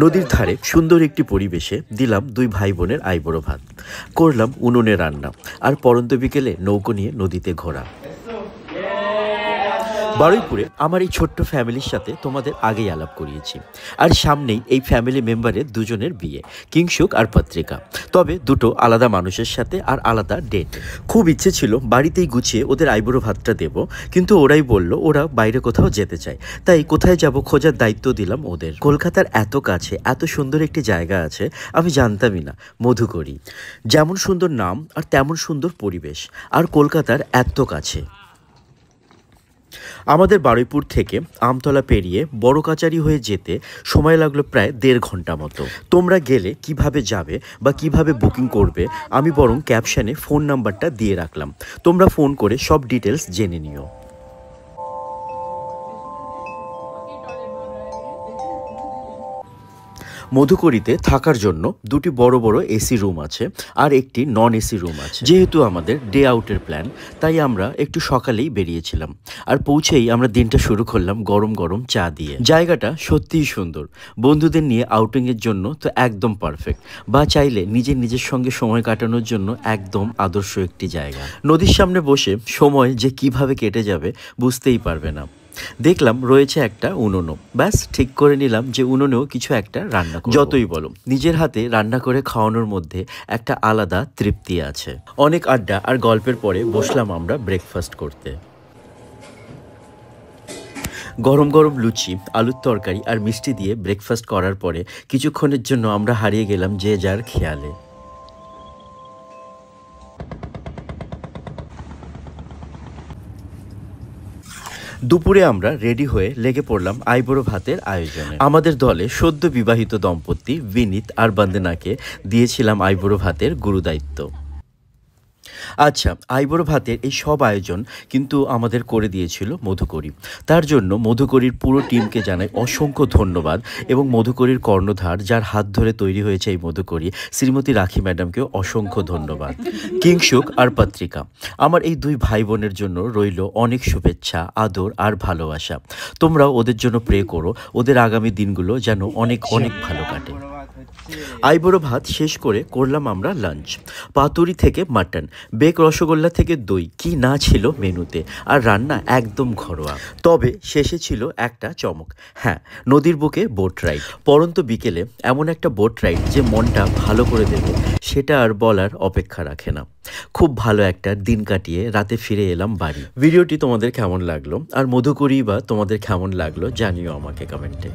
নদীর ধারে সুন্দর একটি পরিবেশে দিলাম দুই ভাই বোনের আইবুড়ো ভাত, করলাম উনুনে রান্না, আর পরন্ত বিকেলে নৌকো নিয়ে নদীতে ঘোরা। বারুইপুরে আমার এই ছোট্ট ফ্যামিলির সাথে তোমাদের আগেই আলাপ করিয়েছি, আর সামনেই এই ফ্যামিলি মেম্বারের দুজনের বিয়ে, কিংসুক আর পত্রিকা। তবে দুটো আলাদা মানুষের সাথে আর আলাদা ডেট। খুব ইচ্ছে ছিল বাড়িতেই গুছিয়ে ওদের আইবুড়ো ভাতটা দেব, কিন্তু ওরাই বলল ওরা বাইরে কোথাও যেতে চায়, তাই কোথায় যাব খোঁজার দায়িত্ব দিলাম ওদের। কলকাতার এত কাছে এত সুন্দর একটি জায়গা আছে আমি জানতামই না, মধুকরী। যেমন সুন্দর নাম আর তেমন সুন্দর পরিবেশ, আর কলকাতার এত কাছে। আমাদের বারুইপুর থেকে আমতলা পেরিয়ে বড় কাচারি হয়ে যেতে সময় লাগলো প্রায় 1.5 ঘন্টা মতো। তোমরা গেলে কিভাবে যাবে বা কিভাবে বুকিং করবে আমি বরং ক্যাপশনে ফোন নাম্বারটা দিয়ে রাখলাম, তোমরা ফোন করে সব ডিটেলস জেনে নিও। মধুকরীতে থাকার জন্য দুটি বড় বড় এসি রুম আছে আর একটি নন এসি রুম আছে। যেহেতু আমাদের ডে আউটের প্ল্যান, তাই আমরা একটু সকালেই বেরিয়েছিলাম, আর পৌঁছেই আমরা দিনটা শুরু করলাম গরম গরম চা দিয়ে। জায়গাটা সত্যিই সুন্দর, বন্ধুদের নিয়ে আউটিংয়ের জন্য তো একদম পারফেক্ট, বা চাইলে নিজের সঙ্গে সময় কাটানোর জন্য একদম আদর্শ একটি জায়গা। নদীর সামনে বসে সময় যে কিভাবে কেটে যাবে বুঝতেই পারবে না। দেখলাম রয়েছে একটা উনুনও, ব্যাস ঠিক করে নিলাম যে উনুনেও কিছু একটা রান্না করব। যতই বলো নিজের হাতে রান্না করে খাওয়ানোর মধ্যে একটা আলাদা তৃপ্তি আছে। অনেক আড্ডা আর গল্পের পরে বসলাম আমরা ব্রেকফাস্ট করতে। গরম গরম লুচি, আলুর তরকারি আর মিষ্টি দিয়ে ব্রেকফাস্ট করার পরে কিছুক্ষণের জন্য আমরা হারিয়ে গেলাম যে যার খেয়ালে। দুপুরে আমরা রেডি হয়ে লেগে পড়লাম আইবুড়ো ভাতের আয়োজনে। আমাদের দলে সদ্য বিবাহিত দম্পতি বিনীত আর বন্দনাকে দিয়েছিলাম আইবুড়ো ভাতের গুরুদায়িত্ব। আচ্ছা, আইবুড়ো ভাতের এই সব আয়োজন কিন্তু আমাদের করে দিয়েছিল মধুকরী। তার জন্য মধুকরীর পুরো টিমকে জানাই অসংখ্য ধন্যবাদ, এবং মধুকরীর কর্ণধার যার হাত ধরে তৈরি হয়েছে এই মধুকরী, শ্রীমতী রাখি ম্যাডামকেও অসংখ্য ধন্যবাদ। কিংসুক আর পত্রিকা, আমার এই দুই ভাই বোনের জন্য রইল অনেক শুভেচ্ছা, আদর আর ভালোবাসা। তোমরাও ওদের জন্য প্রে করো, ওদের আগামী দিনগুলো যেন অনেক অনেক ভালো কাটে। আইবুড়ো ভাত শেষ করে করলাম আমরা লাঞ্চ। পাতুরি থেকে মাটন, বেক রসগোল্লা থেকে দই, কি না ছিল মেনুতে, আর রান্না একদম ঘরোয়া। তবে শেষে ছিল একটা চমক, হ্যাঁ, নদীর বুকে বোট রাইড। পরন্ত বিকেলে এমন একটা বোট রাইড যে মনটা ভালো করে দেবে সেটা আর বলার অপেক্ষা রাখে না। খুব ভালো একটা দিন কাটিয়ে রাতে ফিরে এলাম বাড়ি। ভিডিওটি তোমাদের কেমন লাগলো আর মধুকরী বা তোমাদের কেমন লাগলো জানিও আমাকে কমেন্টে।